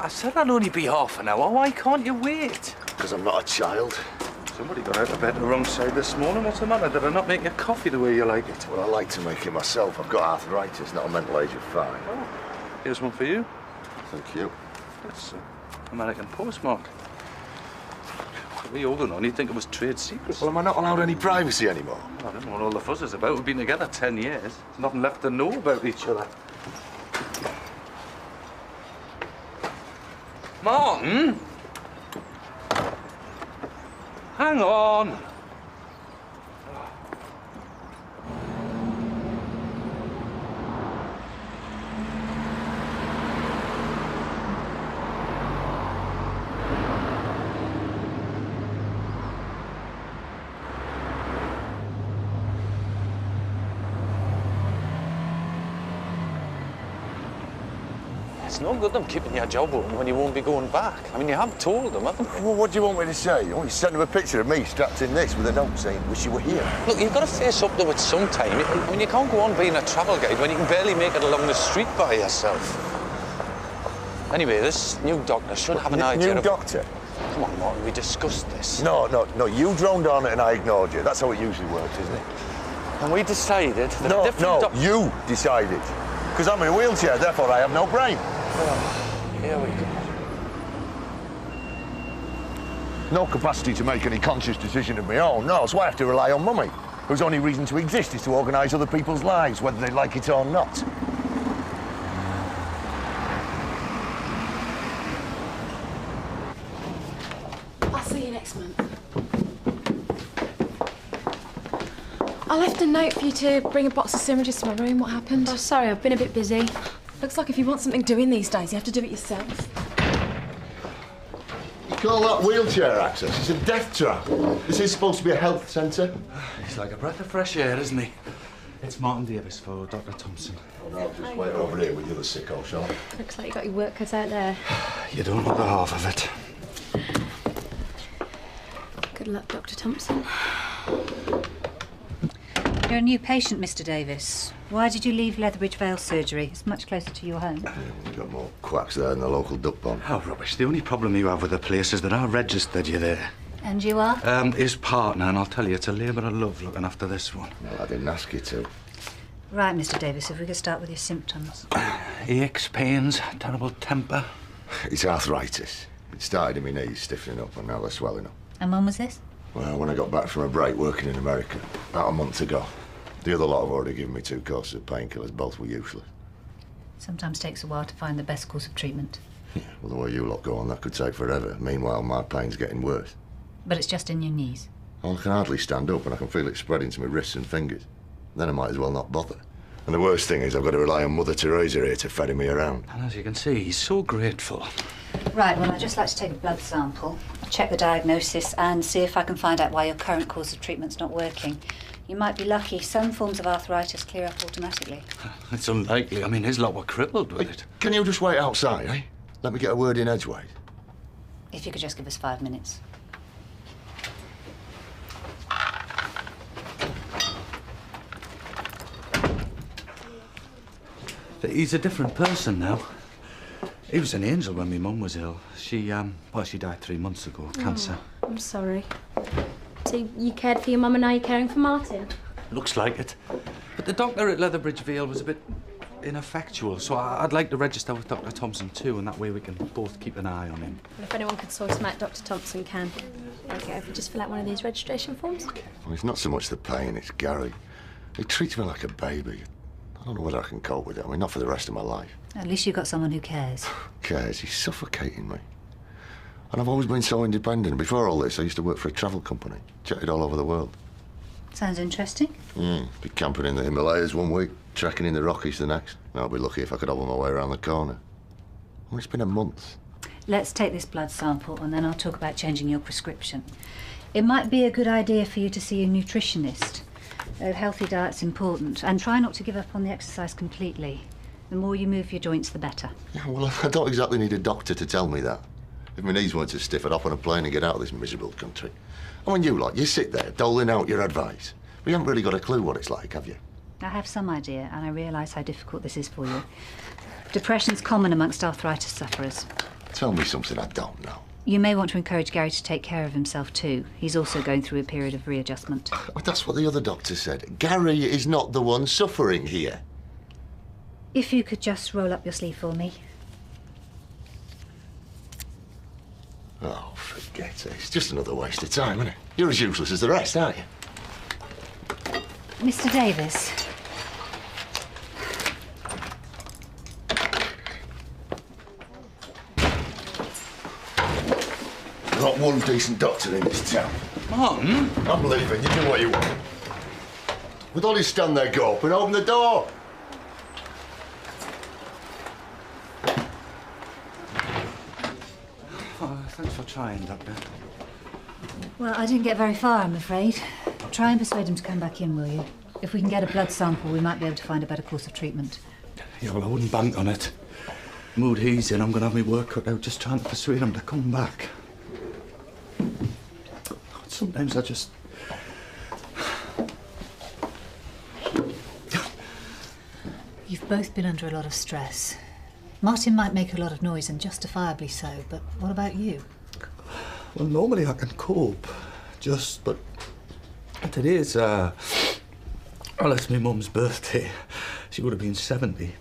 I said I'd only be half an hour. Why can't you wait? Because I'm not a child. Somebody got out of bed the wrong side this morning. What's the matter? Did I not make your coffee the way you like it? Well, I like to make it myself. I've got arthritis, not a mental age of 5. Oh, here's one for you. Thank you. That's American postmark. What are you holding on? You'd think it was trade secrets. Well, am I not allowed any privacy anymore? I don't know what all the fuss is about. We've been together 10 years. There's nothing left to know about each other. Martin? Hang on. It's no good them keeping your job open when you won't be going back. I mean, you have told them, haven't you? Well, what do you want me to say? You want me to send them a picture of me strapped in this with a note saying, wish you were here? Look, you've got to face up to it sometime. I mean, you can't go on being a travel guide when you can barely make it along the street by yourself. Anyway, this new doctor should have an idea New of... doctor? Come on, Martin, we discussed this. No. You droned on it and I ignored you. That's how it usually works, isn't it? And we decided that a different No, you decided. Because I'm in a wheelchair, therefore I have no brain. Oh, here we go. No capacity to make any conscious decision of my own, no, so I have to rely on Mummy, whose only reason to exist is to organise other people's lives, whether they like it or not. I'll see you next month. I left a note for you to bring a box of syringes to my room. What happened? Oh, sorry, I've been a bit busy. Looks like if you want something doing these days, you have to do it yourself. You call that wheelchair access? It's a death trap. This is supposed to be a health centre. He's like a breath of fresh air, isn't he? It's Martin Davis for Dr. Thompson. Oh, no, just wait over here with you, the sicko, shall I? Looks like you got your work cut out there. You don't know the half of it. Good luck, Dr. Thompson. You're a new patient, Mr. Davis. Why did you leave Leatherbridge Vale Surgery? It's much closer to your home. Yeah, we've got more quacks there than the local duck pond. Oh, rubbish. The only problem you have with the place is that I registered you there. And you are? His partner, and I'll tell you, it's a labour of love looking after this one. Well, I didn't ask you to. Right, Mr. Davis, if we could start with your symptoms. Aches, pains, terrible temper. It's arthritis. It started in my knees, stiffening up, and now they're swelling up. And when was this? Well, when I got back from a break working in America, about a month ago. The other lot have already given me 2 courses of painkillers. Both were useless. Sometimes takes a while to find the best course of treatment. Yeah, well, the way you lot go on, that could take forever. Meanwhile, my pain's getting worse. But it's just in your knees. Well, I can hardly stand up, and I can feel it spreading to my wrists and fingers. Then I might as well not bother. And the worst thing is I've got to rely on Mother Teresa here to ferry me around. And as you can see, he's so grateful. Right, well, I'd just like to take a blood sample, check the diagnosis, and see if I can find out why your current course of treatment's not working. You might be lucky. Some forms of arthritis clear up automatically. It's unlikely. I mean, his lot were crippled with it. Can you just wait outside, eh? Let me get a word in edgeways. If you could just give us 5 minutes. He's a different person now. He was an angel when my mum was ill. She died 3 months ago, cancer. I'm sorry. So you cared for your mum and now you're caring for Martin? Looks like it. But the doctor at Leatherbridge Vale was a bit ineffectual, so I'd like to register with Dr. Thompson too, and that way we can both keep an eye on him. Well, if anyone could sort him out, Dr. Thompson can. Okay, if you just fill out one of these registration forms. Okay. Well, it's not so much the pain, it's Gary. He treats me like a baby. I don't know whether I can cope with it. I mean, not for the rest of my life. At least you've got someone who cares. Cares? He's suffocating me. And I've always been so independent. Before all this, I used to work for a travel company. Jetted all over the world. Sounds interesting. Be camping in the Himalayas one week, trekking in the Rockies the next. And I'll be lucky if I could hobble my way around the corner. Well, it's been a month. Let's take this blood sample and then I'll talk about changing your prescription. It might be a good idea for you to see a nutritionist. A healthy diet's important, and try not to give up on the exercise completely. The more you move your joints, the better. Yeah, well, I don't exactly need a doctor to tell me that. If my knees weren't to stiff, I'd hop on a plane and get out of this miserable country. I mean, you lot, you sit there doling out your advice, but you haven't really got a clue what it's like, have you? I have some idea, and I realise how difficult this is for you. Depression's common amongst arthritis sufferers. Tell me something I don't know. You may want to encourage Gary to take care of himself too. He's also going through a period of readjustment. Well, that's what the other doctor said. Gary is not the one suffering here. If you could just roll up your sleeve for me. Oh, forget it. It's just another waste of time, isn't it? You're as useless as the rest, aren't you? Mr. Davis. Not one decent doctor in this town. Mum? I'm leaving. You do what you want. With all you stand there gawping, open the door. Oh, thanks for trying, Doctor. Well, I didn't get very far, I'm afraid. Try and persuade him to come back in, will you? If we can get a blood sample, we might be able to find a better course of treatment. Yeah, well, I wouldn't bank on it. Mood he's in, I'm going to have my work cut out just trying to persuade him to come back. Sometimes I just... You've both been under a lot of stress. Martin might make a lot of noise, and justifiably so, but what about you? Well, normally I can cope, but today's, well, it's my mum's birthday. She would have been 70.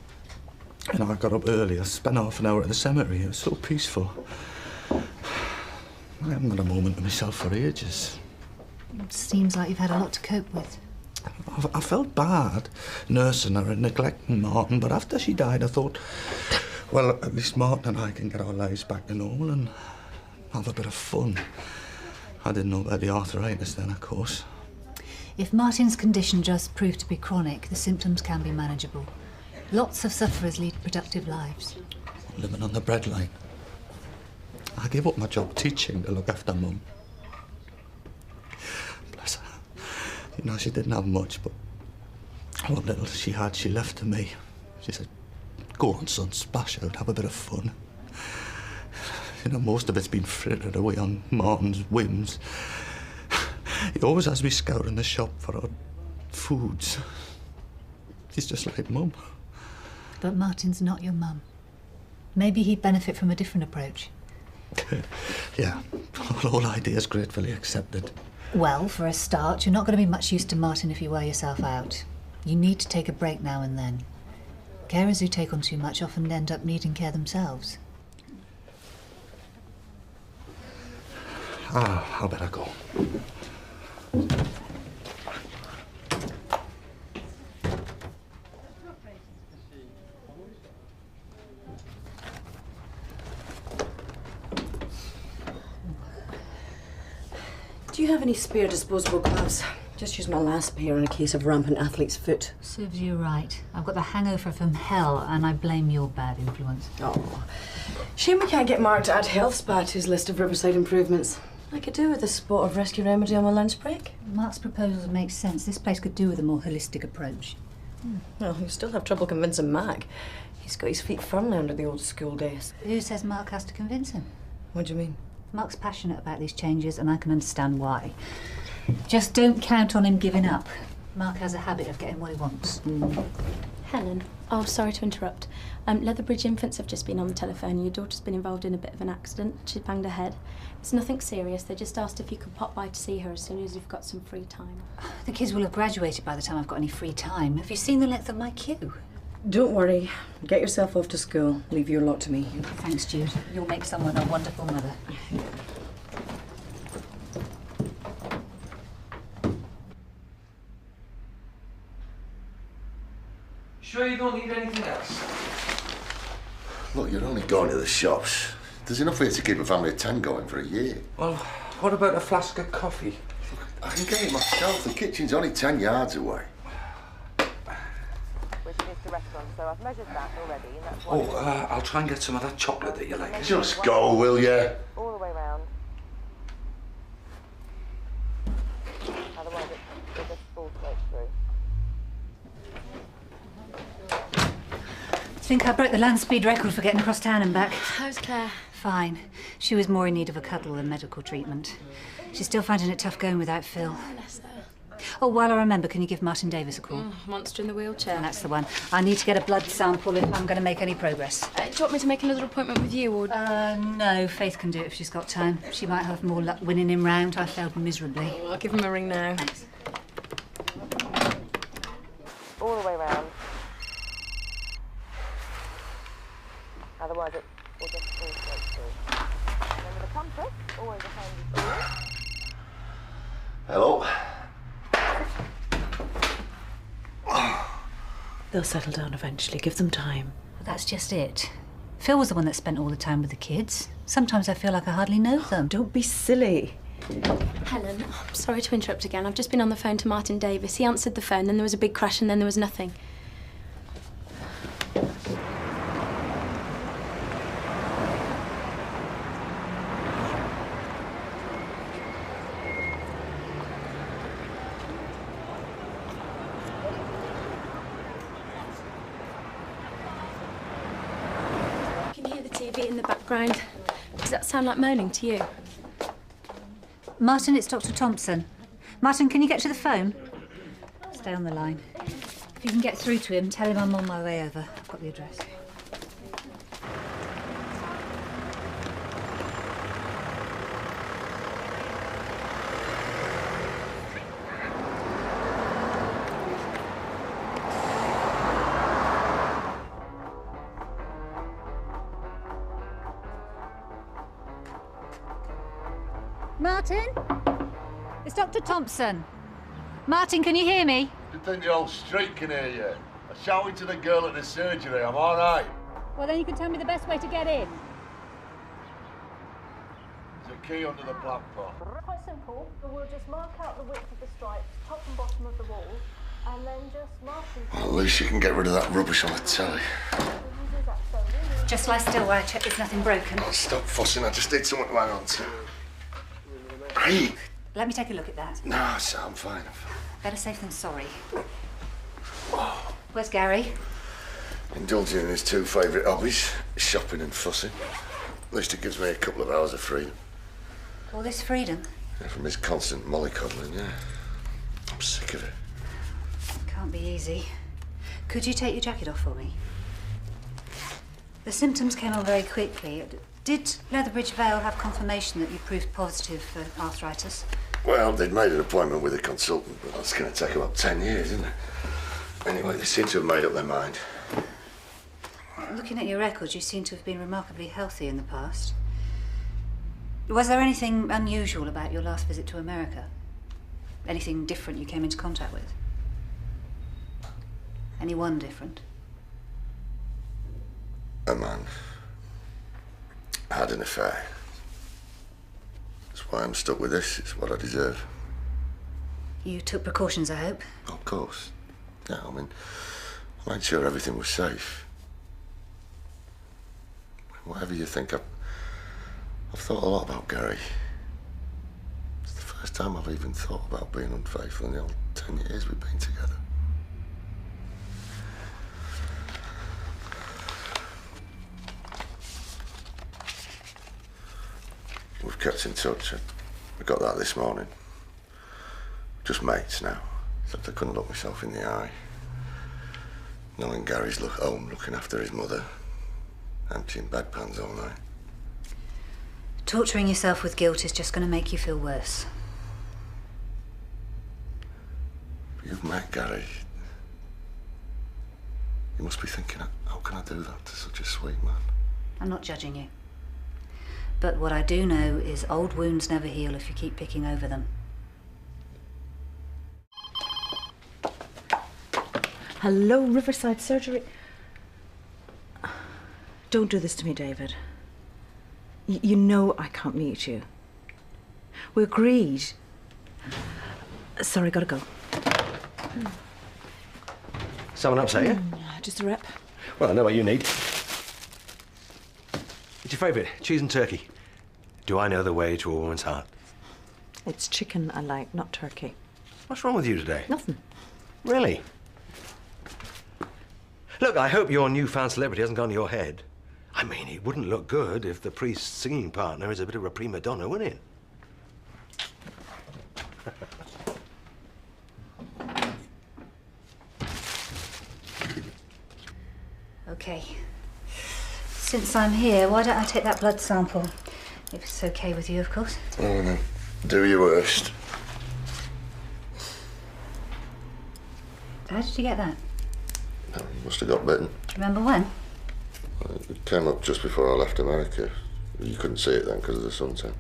And I got up early. I spent half an hour at the cemetery. It was so peaceful. I haven't had a moment to myself for ages. It seems like you've had a lot to cope with. I felt bad nursing her and neglecting Martin, but after she died, I thought, well, at least Martin and I can get our lives back to normal and have a bit of fun. I didn't know about the arthritis then, of course. If Martin's condition does prove to be chronic, the symptoms can be manageable. Lots of sufferers lead productive lives. Living on the breadline. I gave up my job teaching to look after Mum. Bless her. You know, she didn't have much, but what little she had, she left to me. She said, go on, son, splash out, have a bit of fun. You know, most of it's been frittered away on Martin's whims. He always has me scouring the shop for odd foods. He's just like Mum. But Martin's not your mum. Maybe he'd benefit from a different approach. Yeah, all ideas gratefully accepted. Well, for a start, you're not going to be much use to Martin if you wear yourself out. You need to take a break now and then. Carers who take on too much often end up needing care themselves. I better go. Do you have any spare disposable gloves? Just use my last pair in a case of rampant athlete's foot. Serves you right. I've got the hangover from hell, and I blame your bad influence. Oh, shame we can't get Mark to add health spa to his list of Riverside improvements. I could do with a spot of rescue remedy on my lunch break. Mark's proposal makes sense. This place could do with a more holistic approach. Well, you still have trouble convincing Mac. He's got his feet firmly under the old school desk. Who says Mark has to convince him? What do you mean? Mark's passionate about these changes, and I can understand why. Just don't count on him giving up. Mark has a habit of getting what he wants. Helen. Oh, sorry to interrupt. Leatherbridge Infants have just been on the telephone. Your daughter's been involved in a bit of an accident. She banged her head. It's nothing serious. They just asked if you could pop by to see her as soon as you've got some free time. The kids will have graduated by the time I've got any free time. Have you seen the length of my queue? Don't worry. Get yourself off to school. Leave your lot to me. Thanks, Jude. You'll make someone a wonderful mother. Sure you don't need anything else? Look, you're only going to the shops. There's enough here to keep a family of 10 going for a year. Well, what about a flask of coffee? I can get it myself. The kitchen's only 10 yards away. Which is the restaurant, so I've measured that already, and that's why I'll try and get some of that chocolate that you like. Just go, will you? all the way round. Otherwise, it's just fall straight through. I think I broke the land speed record for getting across town and back. How's Claire? Fine. She was more in need of a cuddle than medical treatment. She's still finding it tough going without Phil. Bless her. Oh, while I remember, can you give Martin Davis a call? Monster in the wheelchair. That's the one. I need to get a blood sample if I'm going to make any progress. Do you want me to make another appointment with you, or...? No, Faith can do it if she's got time. She might have more luck winning him round. I failed miserably. Oh, I'll give him a ring now. Thanks. All the way round. Otherwise it will just fall straight through. Remember the compass, always a handy tool. Hello? They'll settle down eventually. Give them time. Well, that's just it. Phil was the one that spent all the time with the kids. Sometimes I feel like I hardly know them. Don't be silly. Helen, I'm sorry to interrupt again. I've just been on the phone to Martin Davis. He answered the phone, then there was a big crash, and then there was nothing. Can you hear the TV in the background? Does that sound like moaning to you? Martin, it's Dr. Thompson. Martin, can you get to the phone? Stay on the line. If you can get through to him, tell him I'm on my way over. I've got the address. Martin? It's Dr. Thompson. Martin, can you hear me? You think the whole street can hear you? I'm shouting to the girl at the surgery. I'm all right. Well, then you can tell me the best way to get in. There's a key under the platform. Quite simple. We'll just mark out the width of the stripes, top and bottom of the wall, and then just mark them. Well, at least you can get rid of that rubbish on the telly. Just lie still while I check there's nothing broken. Oh, stop fussing. I just need someone to hang on to. Hey! Let me take a look at that. No, I'm fine. Better safe than sorry. Where's Gary? Indulging in his two favourite hobbies, shopping and fussing. At least it gives me a couple of hours of freedom. All this freedom? Yeah, from his constant mollycoddling, yeah. I'm sick of it. Can't be easy. Could you take your jacket off for me? The symptoms came on very quickly. Did Leatherbridge Vale have confirmation that you proved positive for arthritis? Well, they'd made an appointment with a consultant, but that's going to take about 10 years, isn't it? Anyway, they seem to have made up their mind. Looking at your records, you seem to have been remarkably healthy in the past. Was there anything unusual about your last visit to America? Anything different you came into contact with? Anyone different? A man had an affair. That's why I'm stuck with this. It's what I deserve. You took precautions, I hope? Of course. Yeah, I mean, I made sure everything was safe. Whatever you think, I've thought a lot about Gary. It's the first time I've even thought about being unfaithful in the old 10 years we've been together. We've kept in touch. We got that this morning. Just mates now. Except I couldn't look myself in the eye. Knowing Gary's home looking after his mother. Emptying bedpans all night. Torturing yourself with guilt is just going to make you feel worse. You've met Gary. You must be thinking, how can I do that to such a sweet man? I'm not judging you. But what I do know is old wounds never heal if you keep picking over them. Hello, Riverside Surgery. Don't do this to me, David. You know I can't meet you. We agreed. Sorry, gotta go. Someone upset you? Just a rep. Well, I know what you need. What's your favourite? Cheese and turkey. Do I know the way to a woman's heart? It's chicken I like, not turkey. What's wrong with you today? Nothing. Really? Look, I hope your newfound celebrity hasn't gone to your head. I mean, it wouldn't look good if the priest's singing partner is a bit of a prima donna, would it? OK. Since I'm here, why don't I take that blood sample? If it's OK with you, of course. Oh, no. Do your worst. How did you get that? No, you must have got bitten. Do you remember when? It came up just before I left America. You couldn't see it then because of the suntan.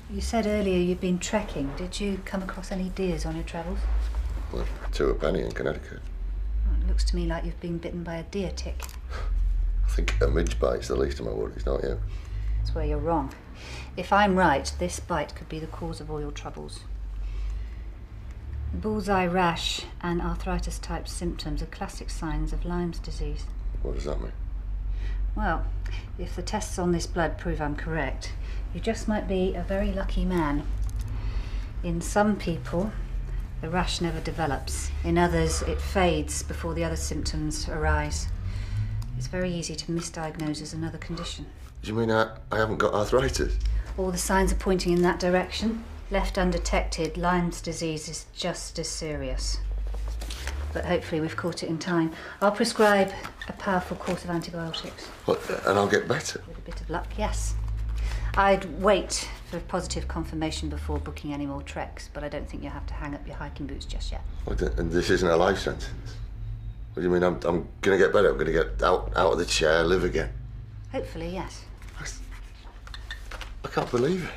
You said earlier you'd been trekking. Did you come across any deers on your travels? Well, 2 a penny in Connecticut. Oh, it looks to me like you've been bitten by a deer tick. I think a midge bite's the least of my worries, not you? That's where you're wrong. If I'm right, this bite could be the cause of all your troubles. Bullseye rash and arthritis-type symptoms are classic signs of Lyme's disease. What does that mean? Well, if the tests on this blood prove I'm correct, you just might be a very lucky man. In some people, the rash never develops. In others, it fades before the other symptoms arise. It's very easy to misdiagnose as another condition. Do you mean I haven't got arthritis? All the signs are pointing in that direction. Left undetected, Lyme's disease is just as serious. But hopefully we've caught it in time. I'll prescribe a powerful course of antibiotics. What, and I'll get better? With a bit of luck, yes. I'd wait for positive confirmation before booking any more treks, but I don't think you'll have to hang up your hiking boots just yet. And this isn't a life sentence? What do you mean I'm going to get better? I'm going to get out of the chair, live again? Hopefully, yes. I can't believe it.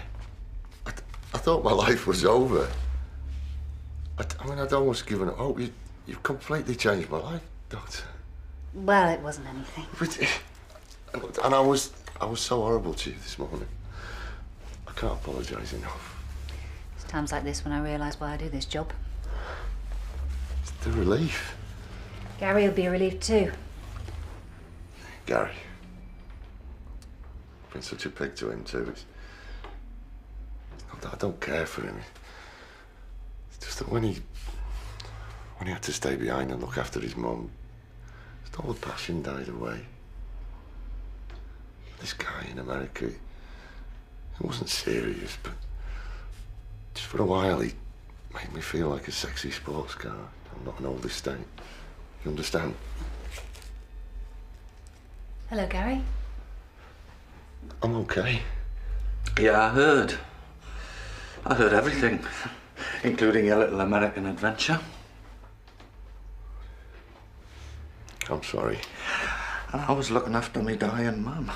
I thought my life was over. I mean, I'd almost given up hope. You've completely changed my life, Doctor. Well, it wasn't anything. And I was so horrible to you this morning. I can't apologise enough. It's times like this when I realise why I do this job. It's the relief. Gary will be relieved too. Gary. I've been such a pig to him too. It's not that I don't care for him. It's just that when he had to stay behind and look after his mum, just all the passion died away. This guy in America, it wasn't serious, but just for a while he made me feel like a sexy sports car. I'm not an old estate. You understand? Hello, Gary. I'm okay. Yeah, I heard. I heard everything, including your little American adventure. I'm sorry. And I was looking after me dying mum.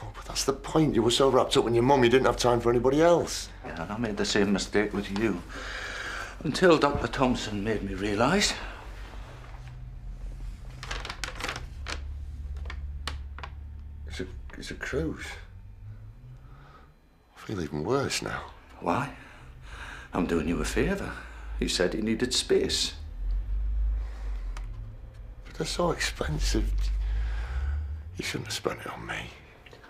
Oh, but that's the point. You were so wrapped up in your mum, you didn't have time for anybody else. Yeah, and I made the same mistake with you. Until Dr. Thompson made me realise. It's a cruise. I feel even worse now. Why? I'm doing you a favour. You said you needed space. But they're so expensive. You shouldn't have spent it on me.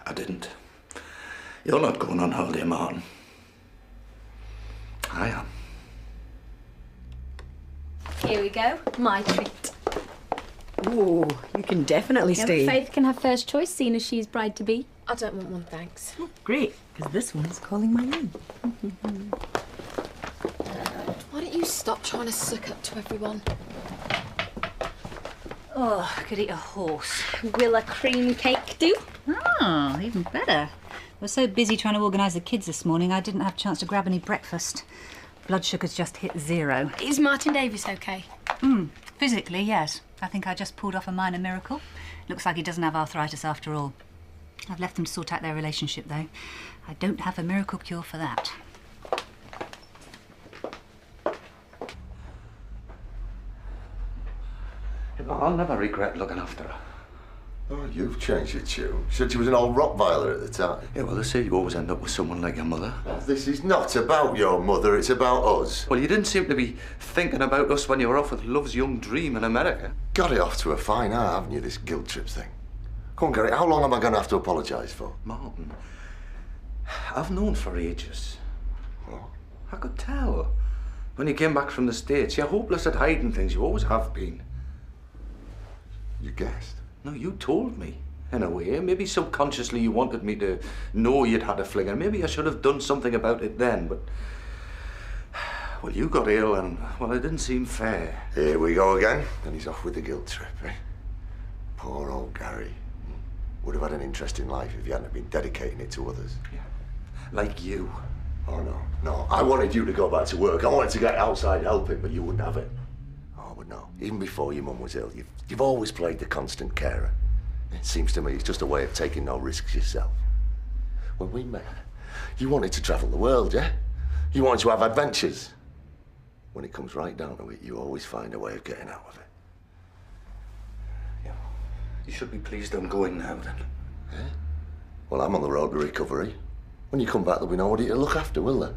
I didn't. You're not going on holiday, Martin. I am. Here we go. My treat. Ooh, you can definitely stay. Faith can have first choice, seeing as she's bride-to-be. I don't want one, thanks. Oh, great, because this one's calling my name. Why don't you stop trying to suck up to everyone? Oh, I could eat a horse. Will a cream cake do? Oh, even better. I was so busy trying to organise the kids this morning, I didn't have a chance to grab any breakfast. Blood sugar's just hit 0. Is Martin Davis okay? Physically, yes. I think I just pulled off a minor miracle. Looks like he doesn't have arthritis after all. I've left them to sort out their relationship, though. I don't have a miracle cure for that. I'll never regret looking after her. Oh, you've changed your tune. You said she was an old Rottweiler at the time. Yeah, well, they say you always end up with someone like your mother. Well, this is not about your mother, it's about us. Well, you didn't seem to be thinking about us when you were off with Love's young dream in America. Got it off to a fine art, haven't you, this guilt trip thing? Come on, Gary, how long am I going to have to apologise for? Martin, I've known for ages. What? I could tell. When you came back from the States, you're hopeless at hiding things. You always have been. You guessed? No, you told me, in a way. Maybe subconsciously you wanted me to know you'd had a fling, and maybe I should have done something about it then, but... Well, you got ill, and, well, it didn't seem fair. Here we go again. And he's off with the guilt trip, eh? Poor old Gary. would have had an interesting life if you hadn't been dedicating it to others. Yeah. Like you. Oh, no, no. I wanted you to go back to work. I wanted to get outside helping, but you wouldn't have it. Oh, but no. Even before your mum was ill, you've always played the constant carer. It seems to me it's just a way of taking no risks yourself. When we met, you wanted to travel the world, yeah? You wanted to have adventures. When it comes right down to it, you always find a way of getting out of it. Yeah. You should be pleased I'm going now, then. Yeah? Well, I'm on the road to recovery. When you come back, there'll be nobody to look after, will there?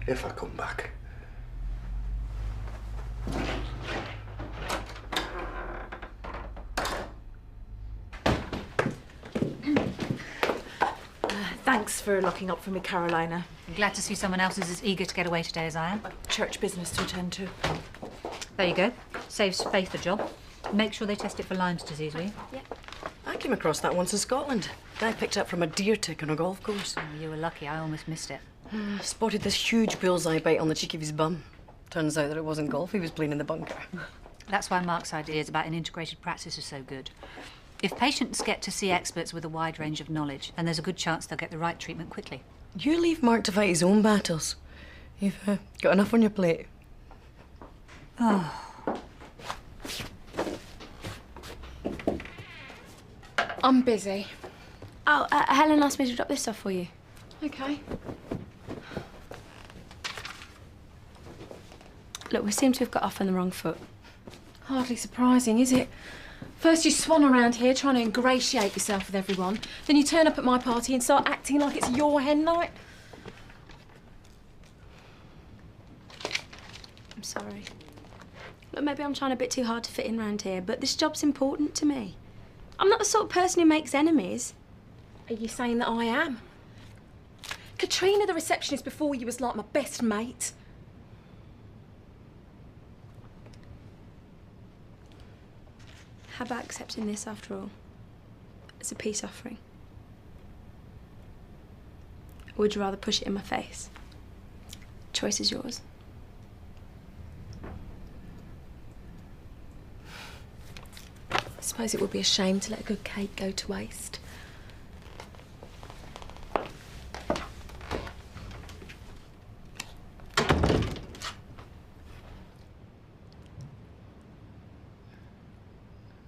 If I come back. Thanks for locking up for me, Carolina. I'm glad to see someone else is as eager to get away today as I am. Church business to attend to. There you go. Saves Faith a job. Make sure they test it for Lyme's disease, will you? Yeah. I came across that once in Scotland. Guy picked up from a deer tick on a golf course. Oh, you were lucky. I almost missed it. Spotted this huge bullseye bite on the cheek of his bum. Turns out that it wasn't golf he was playing in the bunker. That's why Mark's ideas about an integrated practice are so good. If patients get to see experts with a wide range of knowledge, then there's a good chance they'll get the right treatment quickly. You leave Mark to fight his own battles. You've got enough on your plate. Oh. I'm busy. Oh, Helen asked me to drop this off for you. Okay. Look, we seem to have got off on the wrong foot. Hardly surprising, is it? First you swan around here trying to ingratiate yourself with everyone, then you turn up at my party and start acting like it's your hen night. I'm sorry. Look, maybe I'm trying a bit too hard to fit in round here, but this job's important to me. I'm not the sort of person who makes enemies. Are you saying that I am? Katrina, the receptionist before you, was like my best mate. How about accepting this after all? It's a peace offering. Or would you rather push it in my face? Choice is yours. I suppose it would be a shame to let a good cake go to waste.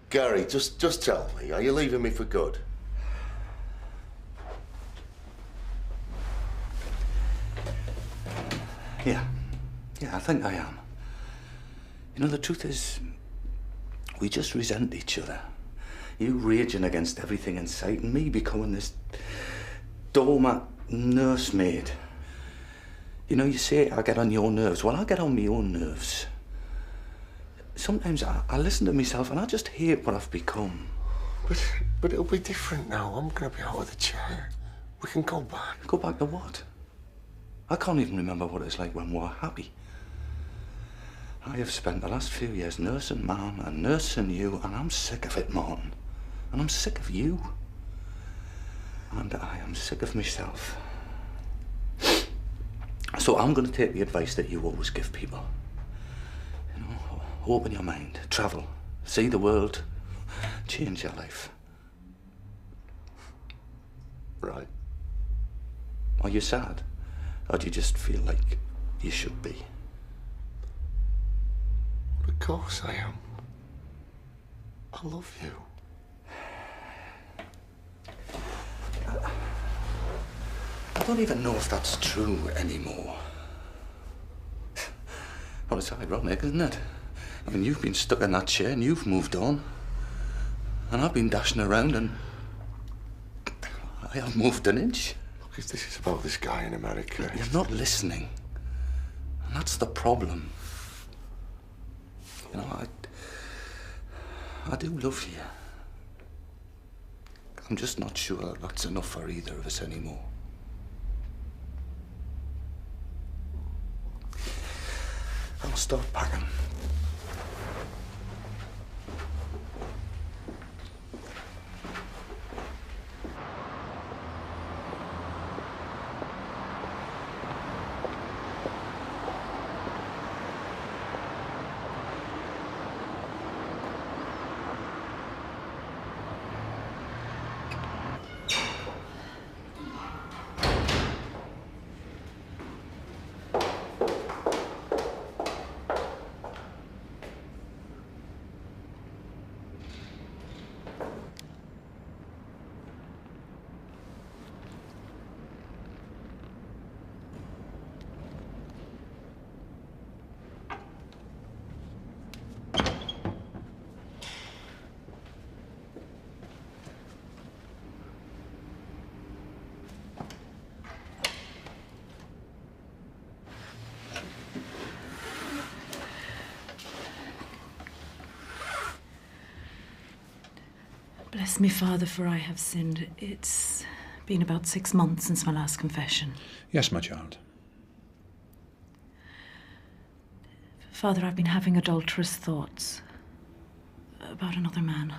Gary, just tell me, are you leaving me for good? Yeah, I think I am. You know, the truth is, we just resent each other. You raging against everything in sight, and me becoming this doormat nursemaid. You know, you say I get on your nerves. Well, I get on my own nerves. Sometimes I listen to myself and I just hate what I've become. But it'll be different now. I'm going to be out of the chair. We can go back. Go back to what? I can't even remember what it's like when we were happy. I have spent the last few years nursing Mum and nursing you, and I'm sick of it, Martin. And I'm sick of you. And I am sick of myself. So I'm going to take the advice that you always give people. You know, open your mind, travel, see the world, change your life. Right. Are you sad? Or do you just feel like you should be? Of course I am. I love you. I don't even know if that's true anymore. Well, it's ironic, isn't it? I mean, you've been stuck in that chair and you've moved on. And I've been dashing around and I haven't moved an inch. Look, if this is about this guy in America... You're not listening. And that's the problem. You know, I do love you. I'm just not sure that's enough for either of us anymore. I'll start packing. Bless me, Father, for I have sinned. It's been about 6 months since my last confession. Yes, my child. Father, I've been having adulterous thoughts about another man.